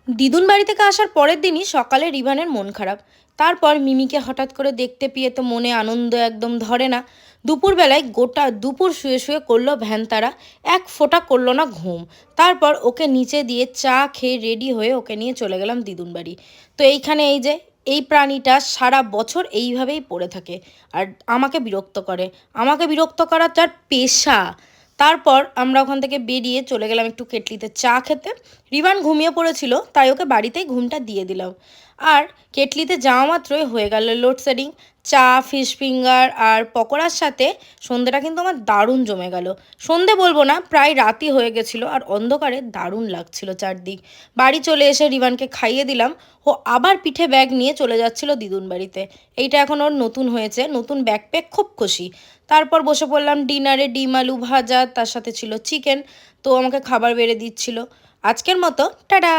দিদুন বাড়ি থেকে আসার পরের দিনই সকালে রিভানের মন খারাপ। তারপর মিমিকে হঠাৎ করে দেখতে পেয়ে তো মনে আনন্দ একদম ধরে না। দুপুরবেলায় গোটা দুপুর শুয়ে শুয়ে করলো ভ্যানতারা, এক ফোঁটা করলো না ঘুম। তারপর ওকে নিচে দিয়ে চা খেয়ে রেডি হয়ে ওকে নিয়ে চলে গেলাম দিদুন বাড়ি। তো এইখানে এই যে এই প্রাণীটা সারা বছর এইভাবেই পড়ে থাকে আর আমাকে বিরক্ত করে। আমাকে বিরক্ত করা তার পেশা। তারপর আমরা ওখান থেকে বেরিয়ে চলে গেলাম একটু কেটলিতে চা খেতে। রিবান ঘুমিয়ে পড়েছিল, তাই ওকে বাড়িতেই ঘুমটা দিয়ে দিলাম। আর কেটলিতে যাওয়া মাত্রই হয়ে গেল লোডশেডিং। চা, ফিশ ফিঙ্গার আর পকোড়ার সাথে সন্ধেটা কিন্তু আমার দারুণ জমে গেল। সন্ধে বলবো না, প্রায় রাতই হয়ে গেছিলো আর অন্ধকারে দারুণ লাগছিল চারদিক। বাড়ি চলে এসে রিবানকে খাইয়ে দিলাম। ও আবার পিঠে ব্যাগ নিয়ে চলে যাচ্ছিল দিদুন বাড়িতে। এইটা এখন ওর নতুন হয়েছে, নতুন ব্যাকপ্যাক, খুব খুশি। তারপর বসে পড়লাম ডিনারে, ডিম আলু ভাজা, তার সাথে ছিল চিকেন। তো আমাকে খাবার বেড়ে দিচ্ছিল। আজকের মতো টাটা।